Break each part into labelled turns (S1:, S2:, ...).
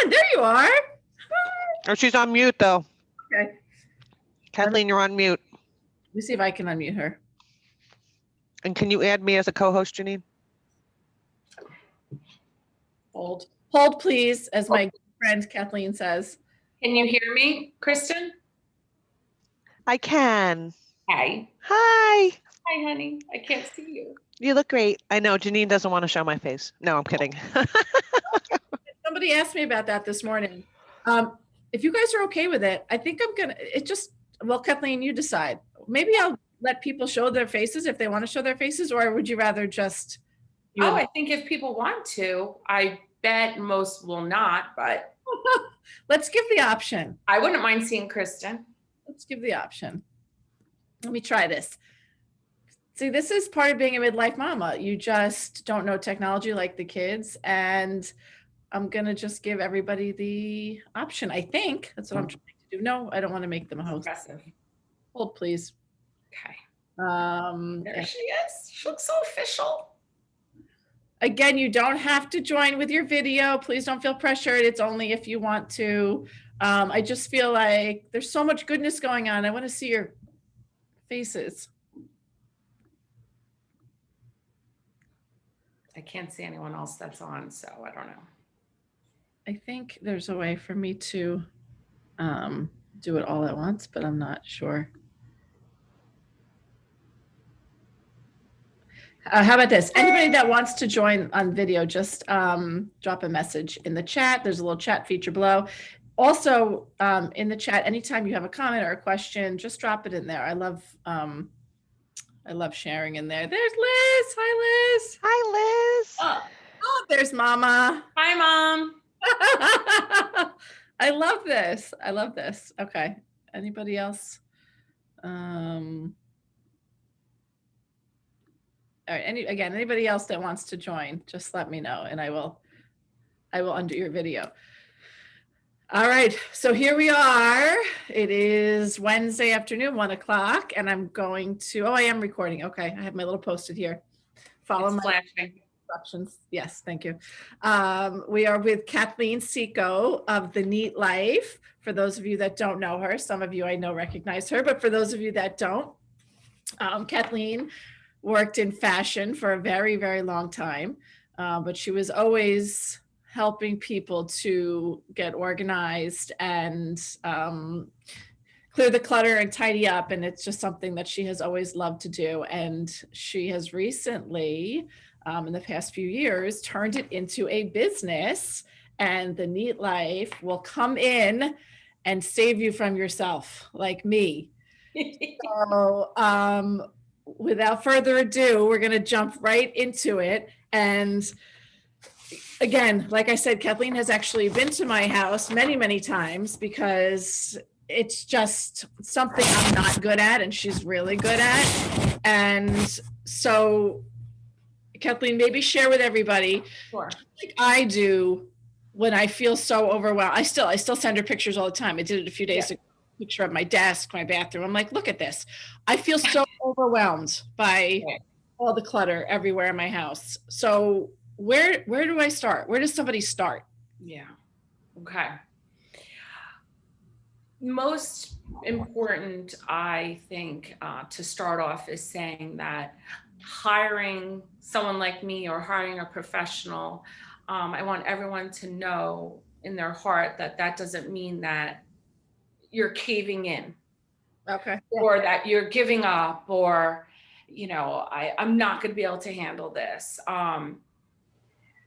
S1: There you are.
S2: Oh, she's on mute though.
S1: Okay.
S2: Kathleen, you're on mute.
S1: Let me see if I can unmute her.
S2: And can you add me as a co-host, Janine?
S1: Hold, please, as my friend Kathleen says.
S3: Can you hear me, Kristen?
S2: I can.
S3: Hi.
S2: Hi.
S3: Hi, honey. I can't see you.
S2: You look great. I know Janine doesn't want to show my face. No, I'm kidding.
S1: Somebody asked me about that this morning. If you guys are okay with it, I think I'm gonna, well, Kathleen, you decide. Maybe I'll let people show their faces if they want to show their faces, or would you rather just?
S3: I think if people want to, I bet most will not, but.
S1: Let's give the option.
S3: I wouldn't mind seeing Kristen.
S1: Let's give the option. Let me try this. See, this is part of being a midlife mama. You just don't know technology like the kids. And I'm going to just give everybody the option. I think that's what I'm trying to do. No, I don't want to make them a host.
S3: Impressive.
S1: Hold, please.
S3: Okay.
S1: There
S3: she is. She looks so official.
S1: Again, you don't have to join with your video. Please don't feel pressured. It's only if you want to. I just feel like there's so much goodness going on. I want to see your faces.
S3: I can't see anyone else that's on, so I don't know.
S1: I think there's a way for me to do it all at once, but I'm not sure. How about this? Anybody that wants to join on video, just drop a message in the chat. There's a little chat feature below. Also, in the chat, anytime you have a comment or a question, just drop it in there. I love sharing in there. There's Liz. Hi, Liz.
S2: Hi, Liz.
S1: Oh, there's Mama.
S3: Hi, Mom.
S1: I love this. I love this. Okay. Anybody else? All right. Anybody else that wants to join, just let me know and I will undo your video. All right. So here we are. It is Wednesday afternoon, 1 o'clock, and I'm going to, I am recording. Okay. I have my little post-it here. Follow my instructions. Yes. Thank you. We are with Cathleen Seco of The Neat Life. For those of you that don't know her, some of you I know recognize her, but for those of you that don't, Kathleen worked in fashion for a very, very long time, but she was always helping people to get organized and clear the clutter and tidy up. And it's just something that she has always loved to do. And she has recently, in the past few years, turned it into a business, and The Neat Life will come in and save you from yourself, like me. So, without further ado, we're going to jump right into it. And again, like I said, Kathleen has actually been to my house many, many times because it's just something I'm not good at and she's really good at. And so, Kathleen, maybe share with everybody,
S3: sure,
S1: like I do when I feel so overwhelmed. I still send her pictures all the time. I did it a few days ago. Picture of my desk, my bathroom. I'm like, look at this. I feel so overwhelmed by all the clutter everywhere in my house. So where do I start? Where does somebody start?
S3: Yeah. Okay. Most important, I think, to start off is saying that hiring someone like me or hiring a professional, I want everyone to know in their heart that that doesn't mean that you're caving in,
S1: okay,
S3: or that you're giving up, or, you know, I'm not going to be able to handle this.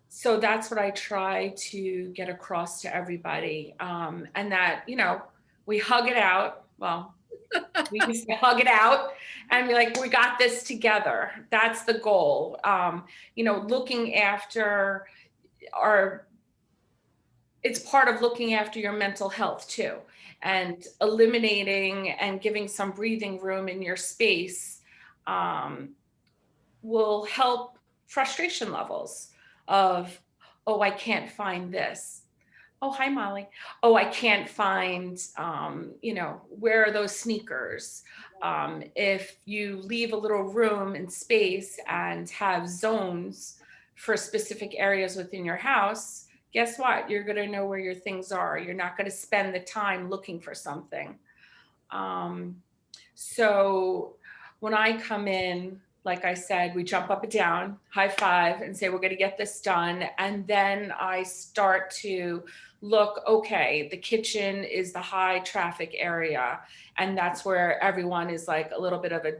S3: So that's what I try to get across to everybody. And that, you know, we hug it out. Well, we used to hug it out and be like, we got this together. That's the goal. You know, looking after it's part of looking after your mental health too, and eliminating and giving some breathing room in your space will help frustration levels of, oh, I can't find this. Oh, hi, Molly. Oh, I can't find, you know, where are those sneakers? If you leave a little room and space and have zones for specific areas within your house, guess what? You're going to know where your things are. You're not going to spend the time looking for something. So when I come in, like I said, we jump up and down, high five, and say, we're going to get this done. And then I start to look, okay, the kitchen is the high traffic area. And that's where everyone is like a little bit of a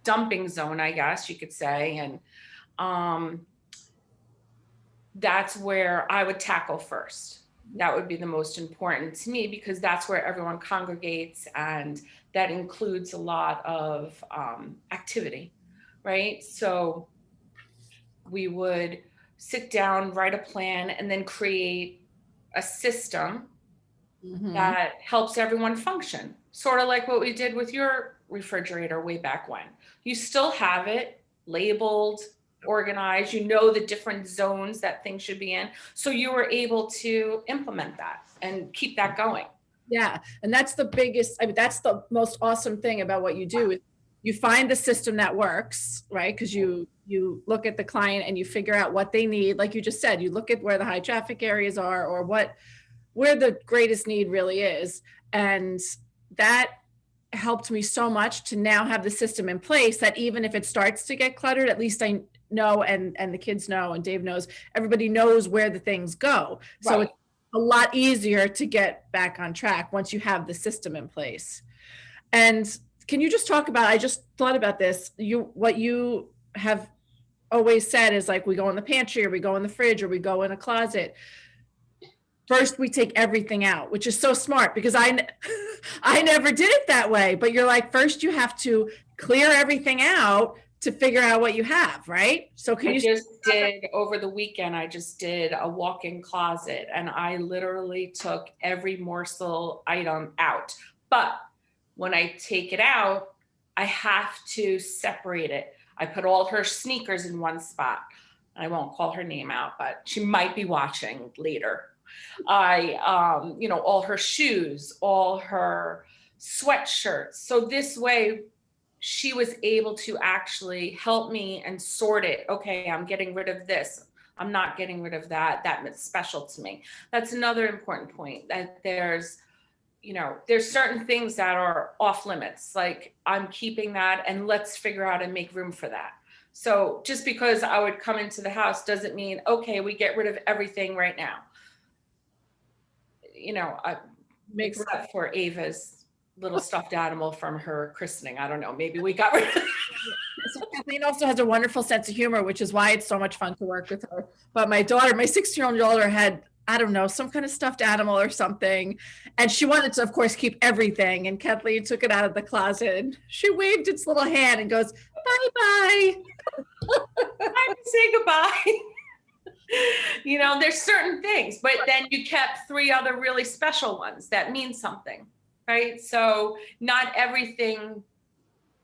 S3: dumping zone, I guess you could say. And that's where I would tackle first. That would be the most important to me, because that's where everyone congregates, and that includes a lot of activity, right? So we would sit down, write a plan, and then create a system that helps everyone function. Sort of like what we did with your refrigerator way back when. You still have it labeled, organized, you know the different zones that things should be in. So you were able to implement that and keep that going.
S1: Yeah. And that's the biggest, I mean, that's the most awesome thing about what you do is you find the system that works, right? Because you look at the client and you figure out what they need. Like you just said, you look at where the high traffic areas are, or where the greatest need really is. And that helped me so much to now have the system in place that even if it starts to get cluttered, at least I know, and the kids know, and Dave knows, everybody knows where the things go. So
S3: Right.
S1: it's a lot easier to get back on track once you have the system in place. And can you just talk about, I just thought about this, what you have always said is like, we go in the pantry, or we go in the fridge, or we go in a closet. First, we take everything out, which is so smart, because I never did it that way. But you're like, first you have to clear everything out to figure out what you have, right? So can
S3: I
S1: you
S3: just did over the weekend, I just did a walk-in closet, and I literally took every morsel item out. But when I take it out, I have to separate it. I put all her sneakers in one spot. I won't call her name out, but she might be watching later. All her shoes, all her sweatshirts. So this way she was able to actually help me and sort it. Okay, I'm getting rid of this. I'm not getting rid of that. That's special to me. That's another important point, that there's certain things that are off limits. Like, I'm keeping that, and let's figure out and make room for that. So just because I would come into the house doesn't mean, okay, we get rid of everything right now. Except for Ava's little stuffed animal from her christening. I don't know, maybe we got rid of it.
S1: So Kathleen also has a wonderful sense of humor, which is why it's so much fun to work with her. But my 16-year-old daughter had, I don't know, some kind of stuffed animal or something. And she wanted to, of course, keep everything. And Kathleen took it out of the closet and she waved its little hand and goes, bye-bye.
S3: Time to say goodbye. There's certain things, but then you kept 3 other really special ones that mean something, right? So not everything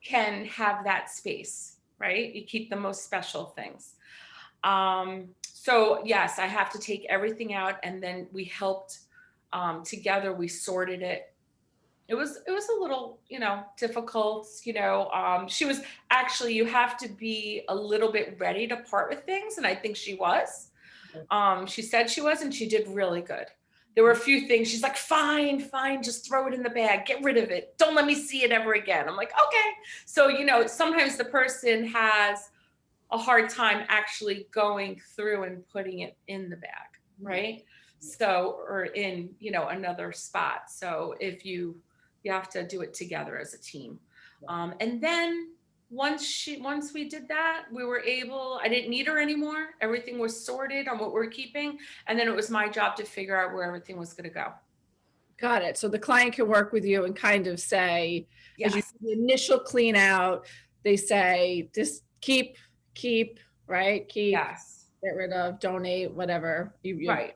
S3: can have that space, right? You keep the most special things. So yes, I have to take everything out, and then we helped together. We sorted it. It was a little, difficult. She was actually, you have to be a little bit ready to part with things, and I think she was. She said she was, and she did really good. There were a few things she's like, fine, just throw it in the bag, get rid of it, don't let me see it ever again. I'm like, okay. So sometimes the person has a hard time actually going through and putting it in the bag, right? So, or in another spot. So if you have to do it together as a team. And then once we did that, I didn't need her anymore. Everything was sorted on what we're keeping. And then it was my job to figure out where everything was going to go.
S1: Got it. So the client can work with you and kind of say,
S3: yes.
S1: As you do the initial clean out, they say, just keep, right? Keep,
S3: yes.
S1: Get rid of, donate, whatever.
S3: Right.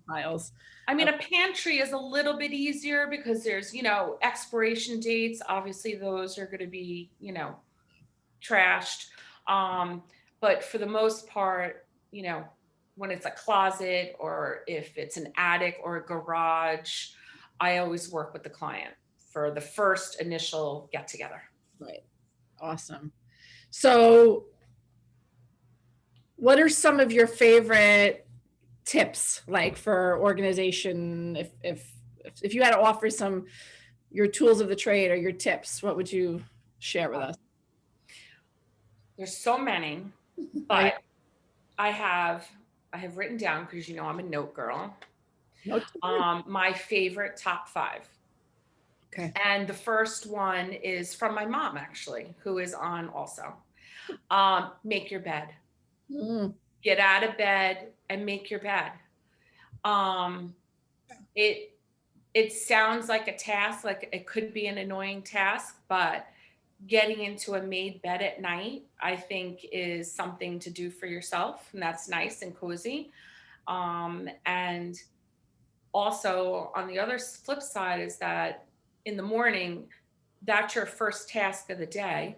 S1: Files.
S3: I mean, a pantry is a little bit easier because there's, expiration dates. Obviously, those are going to be, trashed. But for the most part, when it's a closet, or if it's an attic or a garage, I always work with the client for the first initial get together.
S1: Right. Awesome. So what are some of your favorite tips, like for organization, if you had to offer some, your tools of the trade or your tips, what would you share with us?
S3: There's so many, but I have written down, because I'm a note girl. My favorite top 5.
S1: Okay.
S3: And the first one is from my mom, actually, who is on also. Make your bed.
S1: Mm.
S3: Get out of bed and make your bed. It sounds like a task, like it could be an annoying task, but getting into a made bed at night, I think, is something to do for yourself, and that's nice and cozy. And also, on the other flip side, is that in the morning, that's your first task of the day,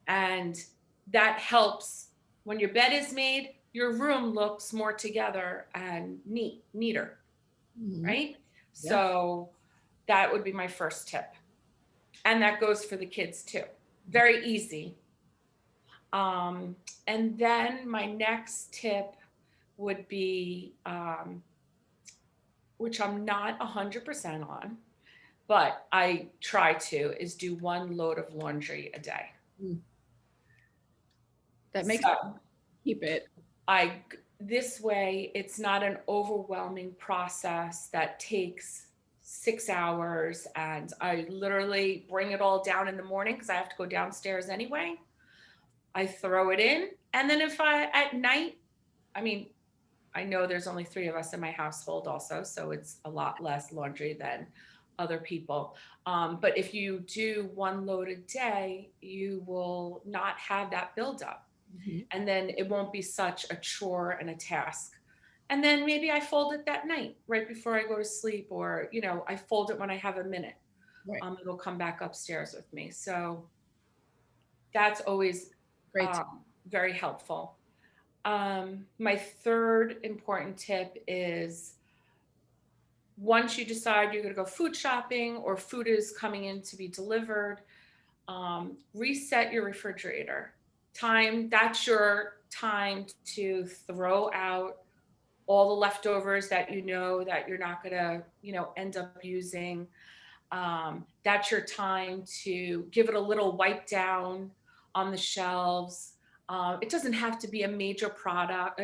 S3: and that helps. When your bed is made, your room looks more together and neater,
S1: Mhm.
S3: right?
S1: Yeah.
S3: So that would be my first tip, and that goes for the kids too. Very easy. And then my next tip would be, which I'm not 100% on, but I try to, is do 1 load of laundry a day.
S1: That makes
S3: So
S1: keep it.
S3: this way, it's not an overwhelming process that takes 6 hours, and I literally bring it all down in the morning because I have to go downstairs anyway. I throw it in, and then if at night, I mean, I know there's only 3 of us in my household also, so it's a lot less laundry than other people. But if you do 1 load a day, you will not have that buildup.
S1: Mhm.
S3: And then it won't be such a chore and a task. And then maybe I fold it that night, right before I go to sleep, or, I fold it when I have a minute.
S1: Right.
S3: It'll come back upstairs with me. So that's always
S1: Great.
S3: very helpful. My third important tip is, once you decide you're going to go food shopping or food is coming in to be delivered, reset your refrigerator. That's your time to throw out all the leftovers that that you're not going to, end up using. That's your time to give it a little wipe down on the shelves. It doesn't have to be a major project,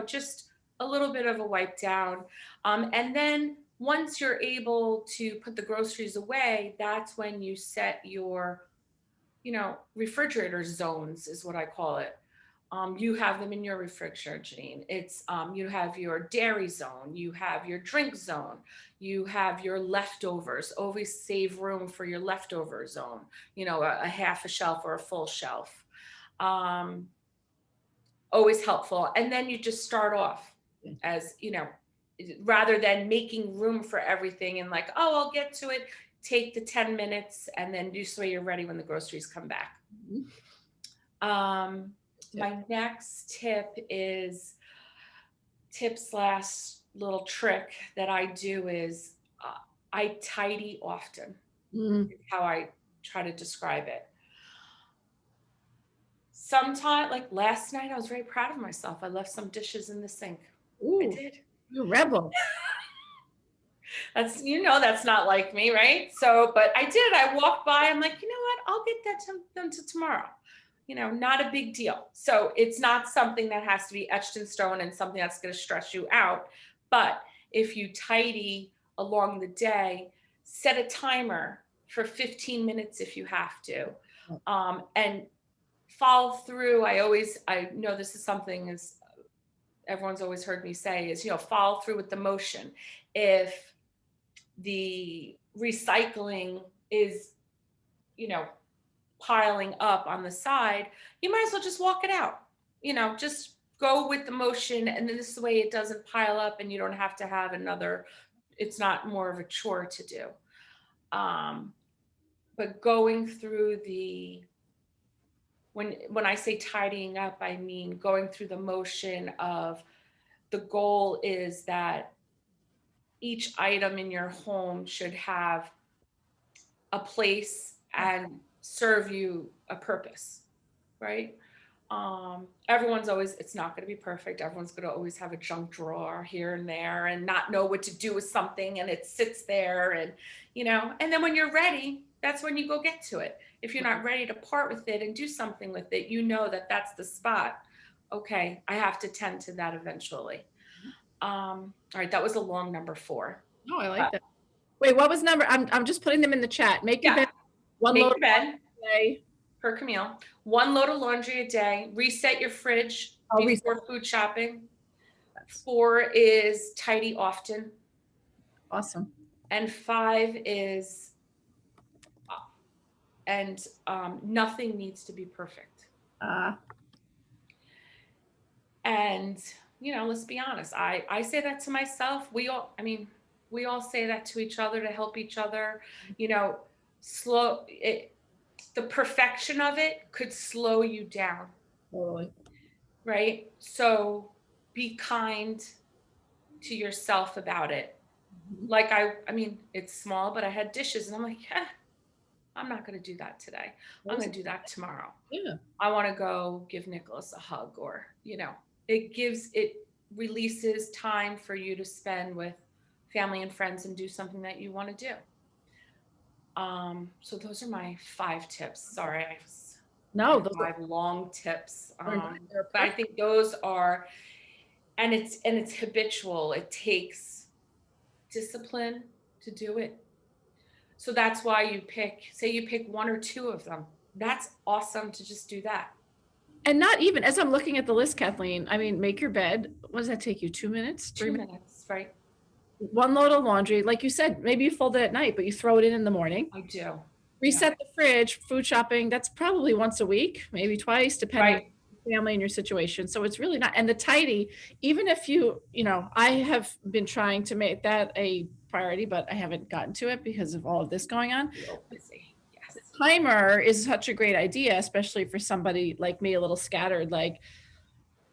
S3: just a little bit of a wipe down. And then once you're able to put the groceries away, that's when you set your, refrigerator zones, is what I call it. You have them in your refrigerator, Janine. It's you have your dairy zone, you have your drink zone, you have your leftovers. Always save room for your leftover zone. A half a shelf or a full shelf. Always helpful. And then you just start off as rather than making room for everything and like, oh, I'll get to it. Take the 10 minutes and then do so you're ready when the groceries come back. My next tip is little trick that I do is I tidy often. Is how I try to describe it. Sometimes, like last night, I was very proud of myself. I left some dishes in the sink.
S1: Ooh,
S3: I did.
S1: you rebel.
S3: That's not like me, right? So, but I did. I walked by. I'm like, you know what? I'll get that done to tomorrow. Not a big deal. So it's not something that has to be etched in stone and something that's going to stress you out. But if you tidy along the day, set a timer for 15 minutes if you have to, and follow through. I know this is something, as everyone's always heard me say, is, follow through with the motion. If the recycling is, piling up on the side, you might as well just walk it out. Just go with the motion, and then this way it doesn't pile up and you don't have to have it's not more of a chore to do. But going through when I say tidying up, I mean going through the motion of, the goal is that each item in your home should have a place and serve you a purpose, right? Everyone's always, it's not going to be perfect. Everyone's going to always have a junk drawer here and there and not know what to do with something, and it sits there, and and then when you're ready, that's when you go get to it. If you're not ready to part with it and do something with it, that that's the spot. Okay, I have to tend to that eventually. All right, that was a long number 4.
S1: Oh, I like that. Wait, what was number? I'm just putting them in the chat. Make your bed. One
S3: Make
S1: load
S3: your bed.
S1: a day.
S3: Per Camille. 1 load of laundry a day. Reset your fridge before food shopping. 4 is tidy often.
S1: Awesome.
S3: And 5 is, nothing needs to be perfect. And, let's be honest. I say that to myself. We all say that to each other to help each other. The perfection of it could slow you down.
S1: Totally.
S3: Right? So be kind to yourself about it. Like it's small, but I had dishes and I'm like, I'm not going to do that today. I'm going to do that tomorrow.
S1: Yeah.
S3: I want to go give Nicholas a hug, or, it releases time for you to spend with family and friends and do something that you want to do. So those are my 5 tips. Sorry, those 5 long tips. But I think those are, and it's habitual. It takes discipline to do it. So that's why you pick 1 or 2 of them. That's awesome to just do that.
S1: And not even, as I'm looking at the list, Kathleen, make your bed. What does that take you? 2 minutes?
S3: 2 minutes, right?
S1: 1 load of laundry. Like you said, maybe you fold it at night, but you throw it in the morning.
S3: I do.
S1: Reset the fridge. Food shopping, that's probably once a week, maybe twice, depending on your family and your situation. So it's really not. And the tidy, even if I have been trying to make that a priority, but I haven't gotten to it because of all of this going on.
S3: Busy. Yes.
S1: The timer is such a great idea, especially for somebody like me, a little scattered. Like,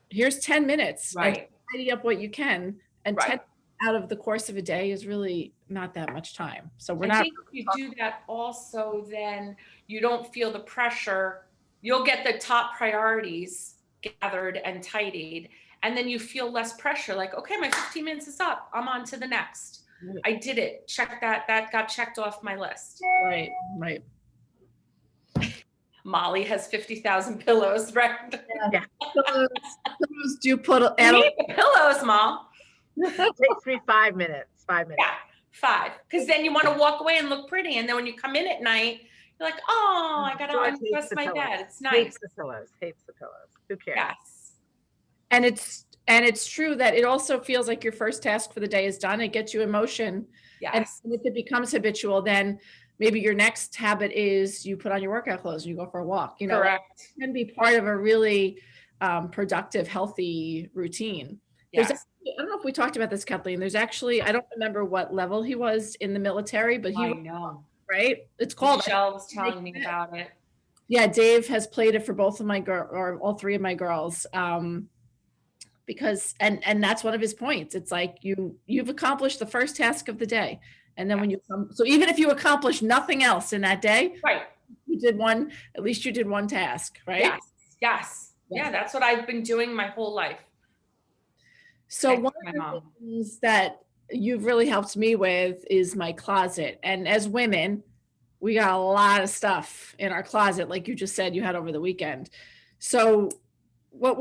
S1: here's 10 minutes.
S3: Right.
S1: Tidy up what you can, and
S3: Right.
S1: 10 out of the course of a day is really not that much time. So
S3: I think if you do that also, then you don't feel the pressure. You'll get the top priorities gathered and tidied, and then you feel less pressure. Like, okay, my 15 minutes is up. I'm on to the next. Right. I did it. Check that. That got checked off my list.
S1: Right.
S3: Molly has 50,000 pillows, right?
S1: Yeah. Pillows do you
S3: need the pillows, Mom.
S4: It takes me 5 minutes. 5 minutes.
S3: Yeah, 5. Because then you want to walk away and look pretty. And then when you come in at night, you're like, oh, I got to undress my bed. It's nice.
S4: Hates the pillows. Who cares?
S3: Yes.
S1: And it's true that it also feels like your first task for the day is done. It gets you in motion.
S3: Yes.
S1: And if it becomes habitual, then maybe your next habit is you put on your workout clothes and you go for a walk.
S3: Correct.
S1: It can be part of a really productive, healthy routine.
S3: Yes.
S1: I don't know if we talked about this, Kathleen. There's actually, I don't remember what level he was in the military, but
S3: I know.
S1: Right? It's called.
S3: Michelle was telling me about it.
S1: Yeah, Dave has played it for both of my or all 3 of my girls. Because and that's one of his points. It's like you've accomplished the first task of the day, and then when you come, so even if you accomplish nothing else in that day,
S3: right?
S1: You did one. At least you did one task, right?
S3: Yes. Yeah, that's what I've been doing my whole life.
S1: So one of the things that you've really helped me with is my closet. And as women, we got a lot of stuff in our closet, like you just said you had over the weekend. So what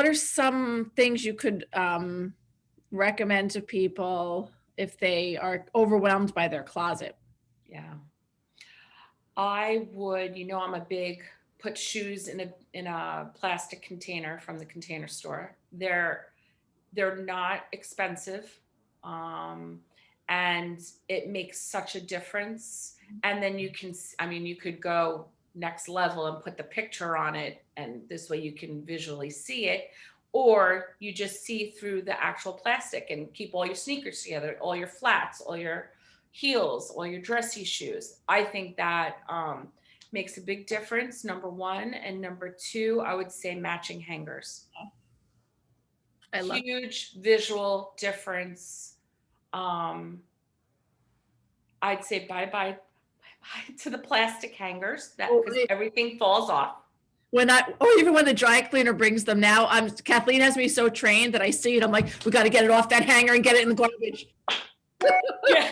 S1: are some things you could recommend to people if they are overwhelmed by their closet?
S3: Yeah. I would, I'm a big put shoes in a plastic container from the Container Store. They're not expensive, and it makes such a difference. And then you could go next level and put the picture on it, and this way you can visually see it, or you just see through the actual plastic and keep all your sneakers together, all your flats, all your heels, all your dressy shoes. I think that makes a big difference, number 1. And number 2, I would say matching hangers. Huge visual difference. I'd say bye to the plastic hangers, because everything falls off.
S1: or even when the dry cleaner brings them now, Kathleen has me so trained that I see it. I'm like, we got to get it off that hanger and get it in the garbage.
S3: Yeah.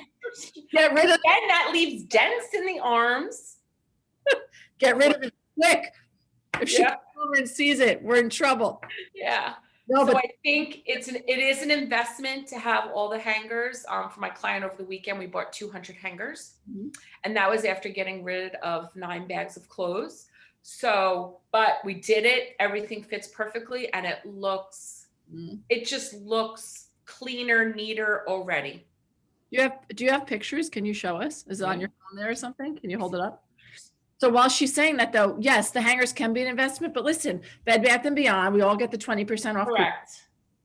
S1: Get rid of
S3: And that leaves dents in the arms.
S1: it quick. If she
S3: Yeah.
S1: comes over and sees it, we're in trouble.
S3: Yeah.
S1: No,
S3: So
S1: but
S3: I think it is an investment to have all the hangers. For my client over the weekend, we bought 200 hangers, and that was after getting rid of 9 bags of clothes. So, but we did it. Everything fits perfectly, and it just looks cleaner, neater already.
S1: do you have pictures? Can you show us? Is it on
S3: Yeah.
S1: your phone there or something? Can you hold it up? So while she's saying that though, yes, the hangers can be an investment, but listen, Bed Bath & Beyond, we all get the 20% off.
S3: Correct.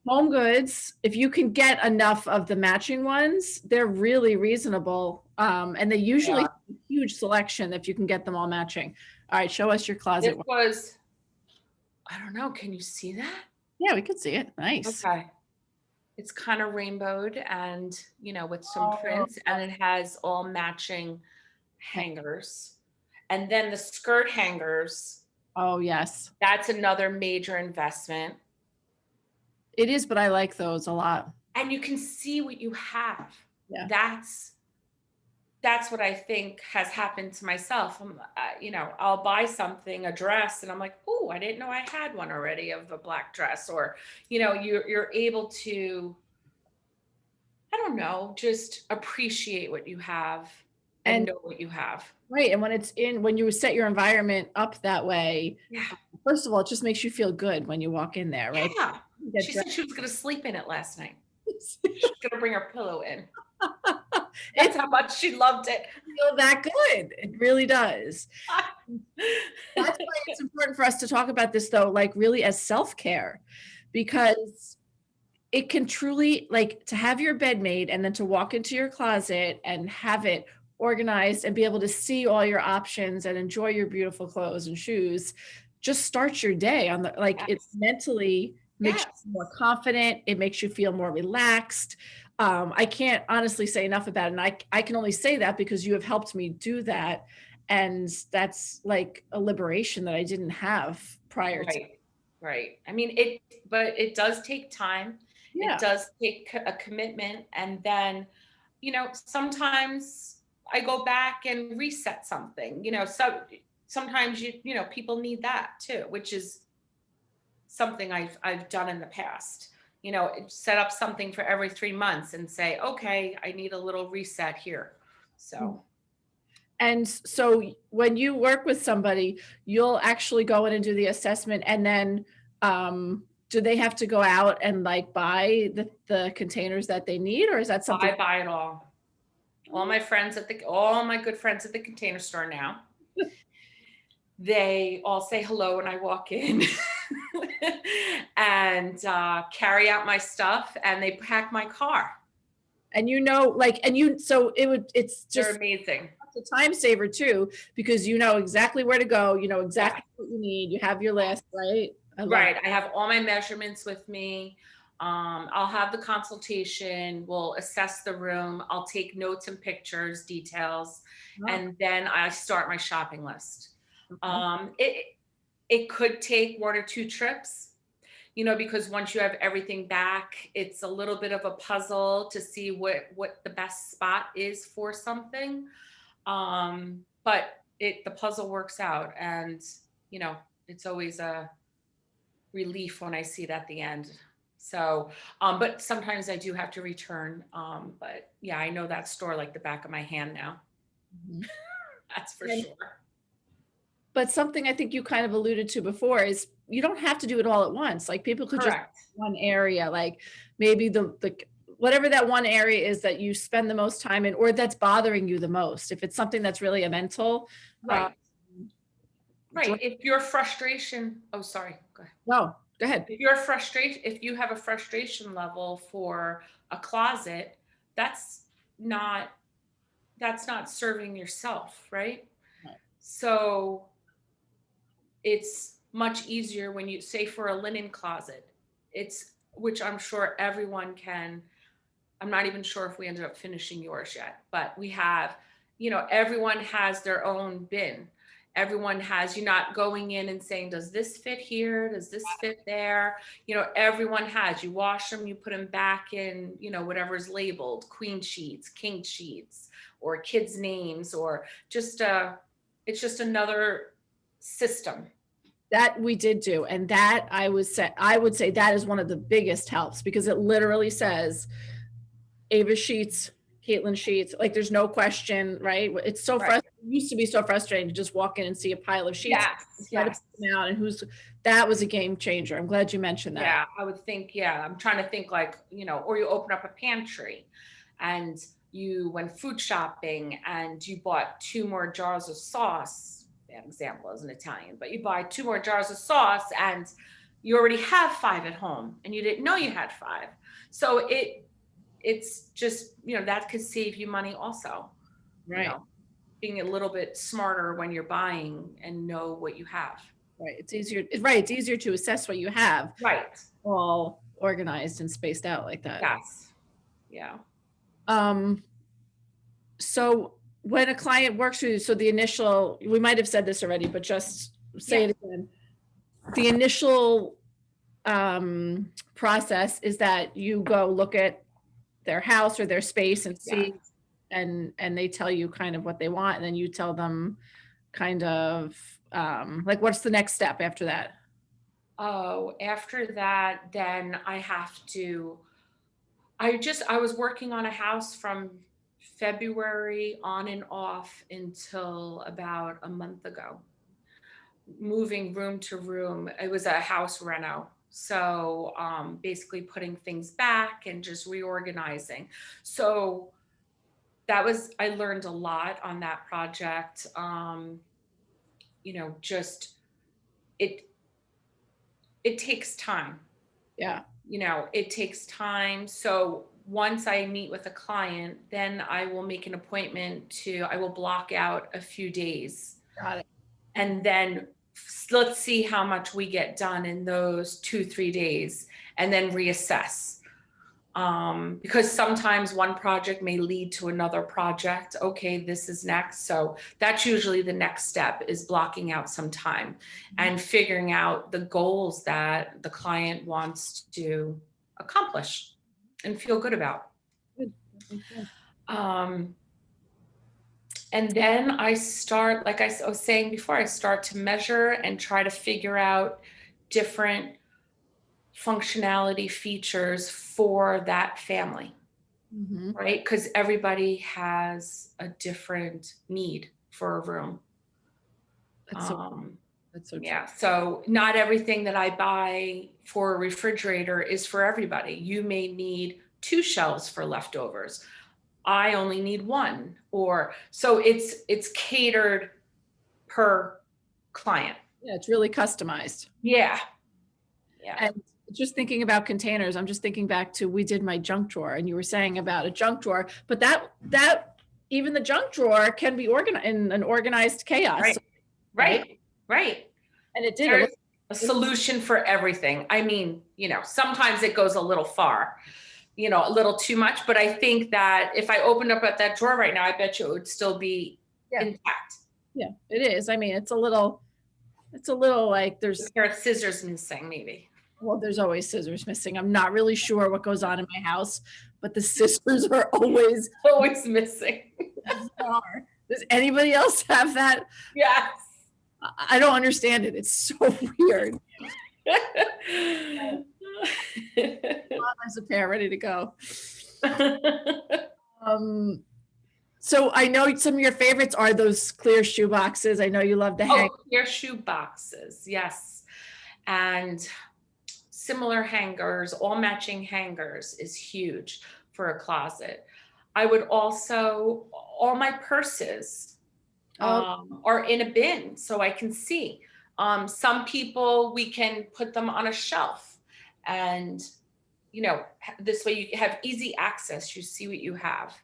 S1: Home Goods, if you can get enough of the matching ones, they're really reasonable. And they usually have a huge selection if you can get them all matching. All right, show us your closet.
S3: It was, I don't know, can you see that?
S1: Yeah, we could see it. Nice.
S3: Okay. It's kind of rainbowed and, with some prints, and it has all matching hangers. And then the skirt hangers.
S1: Oh, yes.
S3: That's another major investment.
S1: It is, but I like those a lot.
S3: And you can see what you have.
S1: Yeah.
S3: That's what I think has happened to myself. I'll buy something, a dress, and I'm like, oh, I didn't know I had one already of a black dress. Or, you're able to, I don't know, just appreciate what you have and know what you have.
S1: Right. And when you set your environment up that way, first of all, it just makes you feel good when you walk in there, right?
S3: Yeah. She said she was going to sleep in it last night. She's going to bring her pillow in. That's how much she loved it.
S1: Feel that good. It really does. That's why it's important for us to talk about this though, like really as self-care, because it can truly, like, to have your bed made and then to walk into your closet and have it organized and be able to see all your options and enjoy your beautiful clothes and shoes, just start your day on the, like, it mentally makes you more confident. It makes you feel more relaxed. I can't honestly say enough about it. And I can only say that because you have helped me do that. And that's like a liberation that I didn't have prior to.
S3: Right. I mean, but it does take time.
S1: Yeah.
S3: It does take a commitment. And then, sometimes I go back and reset something, so sometimes people need that too, which is something I've done in the past, set up something for every 3 months and say, okay, I need a little reset here. So.
S1: And so when you work with somebody, you'll actually go in and do the assessment, and then do they have to go out and like buy the containers that they need, or is that something?
S3: I buy it all. All my good friends at the Container Store now, they all say hello when I walk in and carry out my stuff, and they pack my car.
S1: And it's just
S3: they're amazing.
S1: It's a time saver too, because you know exactly where to go, you know exactly what you need, you have your list, right?
S3: Right. I have all my measurements with me. I'll have the consultation. We'll assess the room. I'll take notes and pictures, details, and then I start my shopping list. It could take 1 or 2 trips, because once you have everything back, it's a little bit of a puzzle to see what the best spot is for something. But the puzzle works out, and it's always a relief when I see it at the end. So, but sometimes I do have to return. But yeah, I know that store like the back of my hand now. That's for sure.
S1: But something I think you kind of alluded to before is you don't have to do it all at once. Like people could just one area, like maybe the whatever that one area is that you spend the most time in, or that's bothering you the most. If it's something that's really a mental.
S3: Right. If your frustration, sorry, go ahead.
S1: No, go ahead.
S3: If you have a frustration level for a closet, that's not serving yourself, right? So it's much easier when you say for a linen closet, which I'm sure everyone can. I'm not even sure if we ended up finishing yours yet, but we have, everyone has their own bin. Everyone has, you're not going in and saying, does this fit here? Does this fit there? You know, everyone has, you wash them, you put them back in, you know, whatever's labeled, queen sheets, king sheets, or kids' names, or just it's just another system.
S1: That we did do. And that I would say that is one of the biggest helps, because it literally says Ava sheets, Caitlin sheets, like there's no question, right? It's so
S3: Right.
S1: frustrating. It used to be so frustrating to just walk in and see a pile of sheets.
S3: Yes.
S1: Out and that was a game changer. I'm glad you mentioned that.
S3: Yeah, I would think, yeah, I'm trying to think like, you know, or you open up a pantry and you went food shopping and you bought 2 more jars of sauce. Bad example as an Italian, but you buy 2 more jars of sauce and you already have 5 at home and you didn't know you had 5. So it's just, you know, that could save you money also.
S1: Right.
S3: You know, being a little bit smarter when you're buying and know what you have.
S1: Right. It's easier. Right. It's easier to assess what you have.
S3: Right.
S1: All organized and spaced out like that.
S3: Yes. Yeah.
S1: So when a client works with you, so the initial, we might have said this already, but just say it again. The initial process is that you go look at their house or their space and see, and they tell you kind of what they want, and then you tell them kind of like what's the next step after that?
S3: Oh, after that, then I was working on a house from February on and off until about a month ago, moving room to room. It was a house reno. So basically putting things back and just reorganizing. So I learned a lot on that project. You know, just it takes time.
S1: Yeah.
S3: You know, it takes time. So once I meet with a client, then I will make an appointment I will block out a few days.
S1: Got it.
S3: And then let's see how much we get done in those 2-3 days and then reassess. Because sometimes one project may lead to another project. Okay, this is next. So that's usually the next step, is blocking out some time and figuring out the goals that the client wants to accomplish and feel good about.
S1: Good.
S3: And then I start, like I was saying before, I start to measure and try to figure out different functionality features for that family, right? Because everybody has a different need for a room.
S1: That's so true.
S3: Yeah. So not everything that I buy for a refrigerator is for everybody. You may need 2 shelves for leftovers. I only need 1, or so it's catered per client.
S1: Yeah, it's really customized.
S3: Yeah.
S1: And just thinking about containers, I'm just thinking back to, we did my junk drawer, and you were saying about a junk drawer, but that even the junk drawer can be organized in an organized chaos.
S3: Right.
S1: And it did.
S3: There's a solution for everything. I mean, you know, sometimes it goes a little far, you know, a little too much, but I think that if I opened up at that drawer right now, I bet you it would still be intact.
S1: Yeah, it is. I mean, it's a little like there's
S3: a pair of scissors missing, maybe.
S1: Well, there's always scissors missing. I'm not really sure what goes on in my house, but the scissors are always
S3: missing.
S1: Does anybody else have that?
S3: Yes.
S1: I don't understand it. It's so weird. As a pair ready to go. So I know some of your favorites are those clear shoe boxes. I know you love the hang.
S3: Clear shoe boxes, yes. And similar hangers, all matching hangers is huge for a closet. I would also, all my purses are in a bin so I can see. Some people, we can put them on a shelf, and you know, this way you have easy access. You see what you have.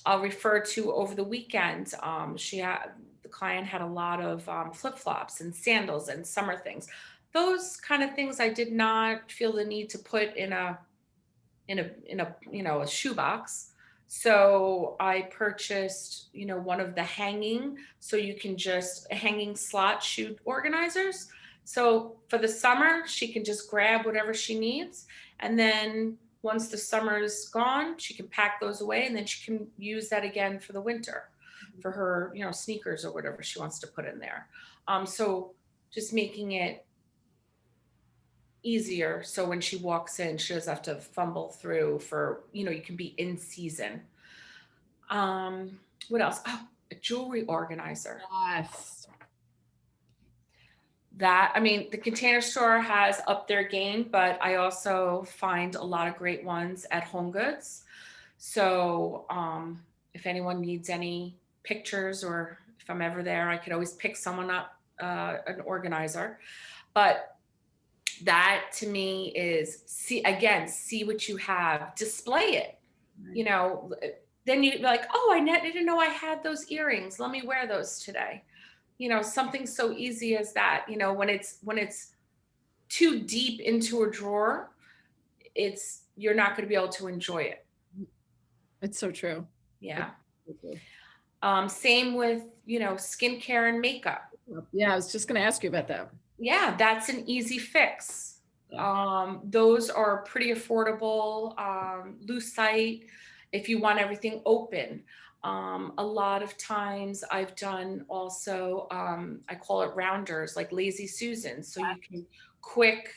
S3: I'll refer to over the weekend. The client had a lot of flip-flops and sandals and summer things. Those kind of things I did not feel the need to put in a you know, a shoebox. So I purchased, one of the so you can just hanging slot shoe organizers. So for the summer, she can just grab whatever she needs. And then once the summer is gone, she can pack those away, and then she can use that again for the winter for her, sneakers or whatever she wants to put in there. So just making it easier, so when she walks in, she doesn't have to fumble through for, you can be in season. What else? Oh, a jewelry organizer.
S1: Yes.
S3: The Container Store has upped their game, but I also find a lot of great ones at Home Goods. So if anyone needs any pictures, or if I'm ever there, I could always pick someone up, an organizer. But that to me is see what you have, display it.
S1: Right.
S3: Then you're like, oh, I didn't know I had those earrings. Let me wear those today. Something so easy as that. When it's too deep into a drawer, you're not going to be able to enjoy it.
S1: It's so true.
S3: Yeah.
S1: It's so true.
S3: Same with, skincare and makeup.
S1: Yeah, I was just going to ask you about that.
S3: Yeah, that's an easy fix.
S1: Yeah.
S3: Those are pretty affordable. Lucite, if you want everything open. A lot of times I've done also, I call it rounders, like Lazy Susan. So you can quick,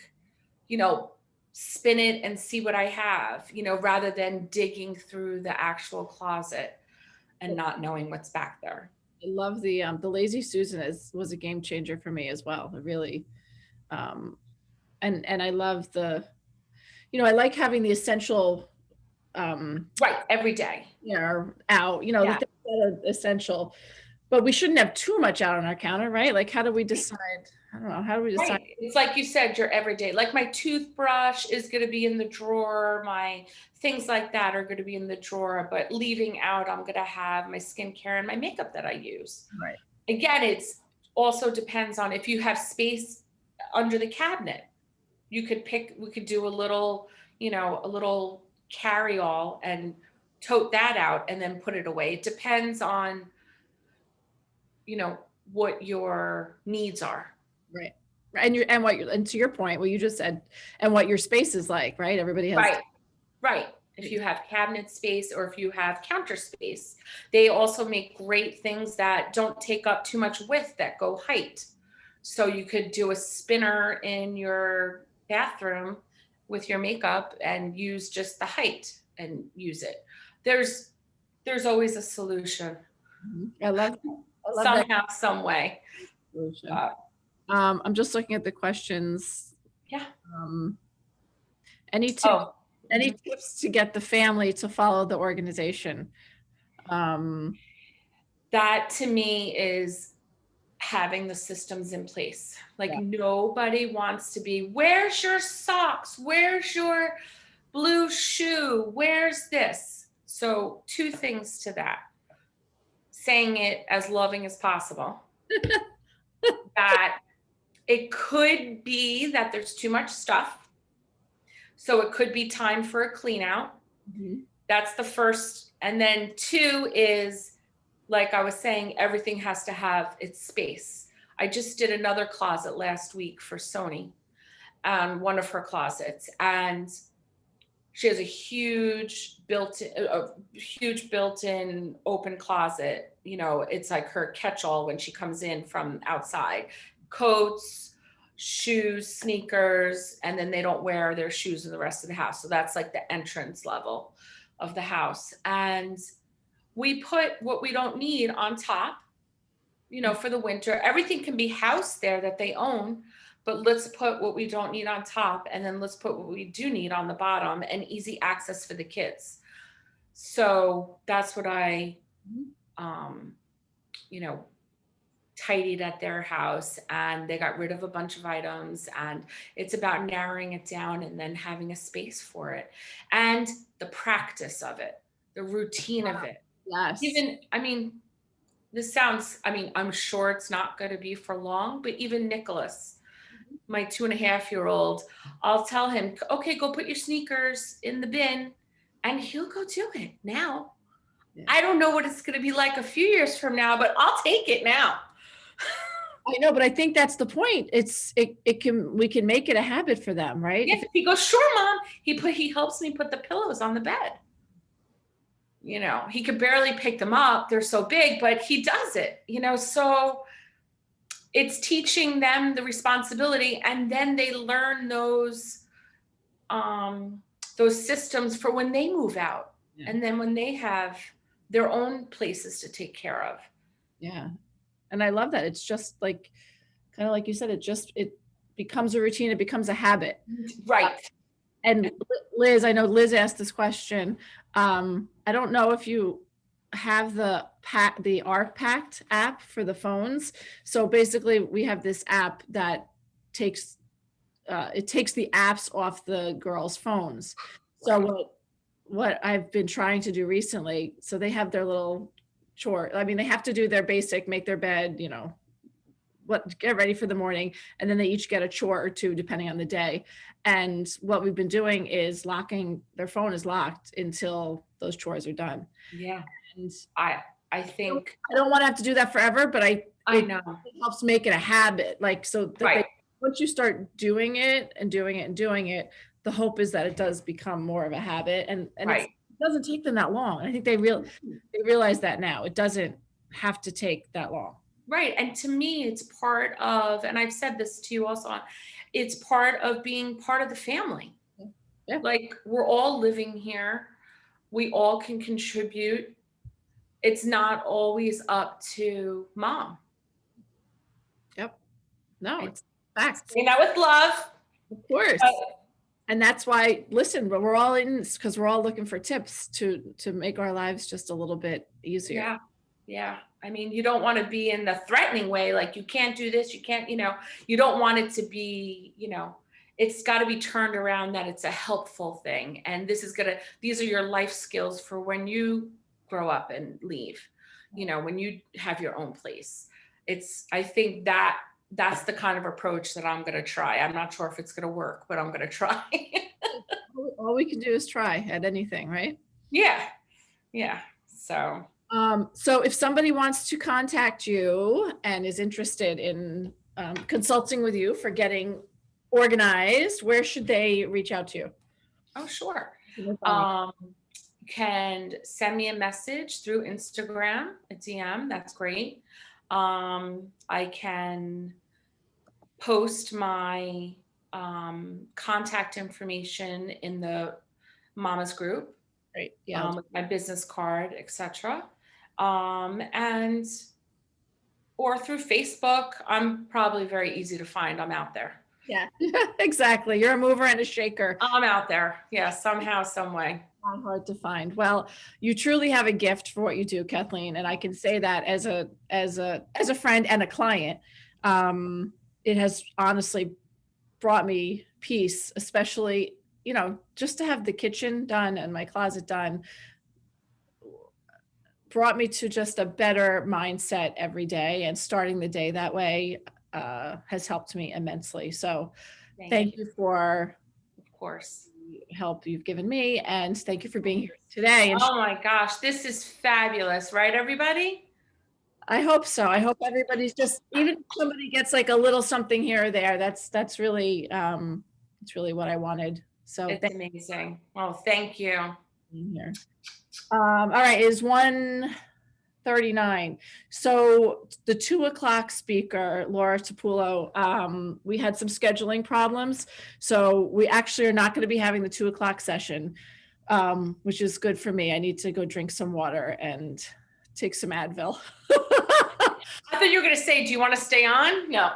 S3: spin it and see what I have, rather than digging through the actual closet and not knowing what's back there.
S1: I love the Lazy Susan was a game changer for me as well. It really, and I love I like having the essential,
S3: right, every day.
S1: Out, the
S3: Yeah.
S1: things that are essential, but we shouldn't have too much out on our counter, right? Like, how do we decide? I don't know. How do we decide?
S3: Right. It's like you said, your everyday, like my toothbrush is going to be in the drawer. My things like that are going to be in the drawer, but leaving out, I'm going to have my skincare and my makeup that I use.
S1: Right.
S3: Again, it's also depends on if you have space under the cabinet. We could do a little carry-all and tote that out and then put it away. It depends on, what your needs are.
S1: Right. And to your point, what you just said, and what your space is like, right? Everybody has.
S3: Right. If you have cabinet space or if you have counter space, they also make great things that don't take up too much width, that go height. So you could do a spinner in your bathroom with your makeup and use just the height and use it. There's always a solution.
S1: I love
S3: Somehow, some way.
S1: Solution. I'm just looking at the questions.
S3: Yeah.
S1: Any tips to get the family to follow the organization?
S3: That to me is having the systems in place. Like, nobody wants to be, where's your socks? Where's your blue shoe? Where's this? So 2 things to that. Saying it as loving as possible. That it could be that there's too much stuff. So it could be time for a clean out.
S1: Mm-hmm.
S3: That's the first. And then 2 is, like I was saying, everything has to have its space. I just did another closet last week for Sony, one of her closets, and she has a huge built-in open closet. It's like her catch-all when she comes in from outside. Coats, shoes, sneakers, and then they don't wear their shoes in the rest of the house. So that's like the entrance level of the house. And we put what we don't need on top, for the winter. Everything can be housed there that they own, but let's put what we don't need on top, and then let's put what we do need on the bottom, and easy access for the kids. So that's what I, tidied at their house, and they got rid of a bunch of items, and it's about narrowing it down and then having a space for it, and the practice of it, the routine of it.
S1: Yes.
S3: I'm sure it's not going to be for long, but even Nicholas, my 2.5-year-old, I'll tell him, okay, go put your sneakers in the bin, and he'll go do it now. I don't know what it's going to be like a few years from now, but I'll take it now.
S1: I know, but I think that's the point. We can make it a habit for them, right?
S3: Yeah, he goes, sure, Mom. He helps me put the pillows on the bed. You know, he could barely pick them up. They're so big, but he does it, you know, so it's teaching them the responsibility, and then they learn those systems for when they move out.
S1: Yeah.
S3: And then when they have their own places to take care of.
S1: Yeah. And I love that. It's just like, kind of like you said, it becomes a routine. It becomes a habit.
S3: Right.
S1: And Liz, I know Liz asked this question. I don't know if you have the ARC-Pact app for the phones. So basically we have this app that takes the apps off the girls' phones. So what I've been trying to do recently, so they have their little chore. I mean, they have to do their basic, make their bed, you know, get ready for the morning, and then they each get a chore or two depending on the day. And what we've been doing is their phone is locked until those chores are done.
S3: Yeah.
S1: And
S3: I think
S1: I don't want to have to do that forever, but
S3: I know.
S1: it helps make it a habit. Like, so that
S3: Right.
S1: once you start doing it and doing it and doing it, the hope is that it does become more of a habit, and
S3: Right.
S1: it doesn't take them that long. I think they realize that now. It doesn't have to take that long.
S3: Right. And to me, it's part of, and I've said this to you also, it's part of being part of the family.
S1: Yeah.
S3: Like, we're all living here. We all can contribute. It's not always up to Mom.
S1: Yep. No, it's facts.
S3: You know, with love.
S1: Of course. And that's why, listen, but we're all in this because we're all looking for tips to make our lives just a little bit easier.
S3: Yeah. Yeah. I mean, you don't want to be in the threatening way, like you can't do this, you can't, you know, you don't want it to be, you know, it's got to be turned around that it's a helpful thing. And these are your life skills for when you grow up and leave, you know, when you have your own place. I think that's the kind of approach that I'm going to try. I'm not sure if it's going to work, but I'm going to try.
S1: All we can do is try at anything, right?
S3: Yeah. Yeah. So
S1: if somebody wants to contact you and is interested in consulting with you for getting organized, where should they reach out to you?
S3: Oh, sure. Can send me a message through Instagram, a DM. That's great. I can post my contact information in the Mamas group.
S1: Great. Yeah.
S3: With my business card, etc. Or through Facebook. I'm probably very easy to find. I'm out there.
S1: Yeah, exactly. You're a mover and a shaker.
S3: I'm out there. Yeah, somehow, some way.
S1: Not hard to find. Well, you truly have a gift for what you do, Kathleen, and I can say that as a friend and a client. It has honestly brought me peace, especially, you know, just to have the kitchen done and my closet done brought me to just a better mindset every day, and starting the day that way has helped me immensely. So thank you for,
S3: of course,
S1: the help you've given me, and thank you for being here today. And
S3: oh my gosh, this is fabulous, right, everybody?
S1: I hope so. I hope everybody's just, even if somebody gets like a little something here or there, that's really it's really what I wanted. So
S3: it's amazing. Oh, thank you.
S1: Here. All right, is 1:39. So the 2:00 speaker, Laura Tapulo, we had some scheduling problems. So we actually are not going to be having the 2:00 session, which is good for me. I need to go drink some water and take some Advil.
S3: I thought you were going to say, do you want to stay on? No.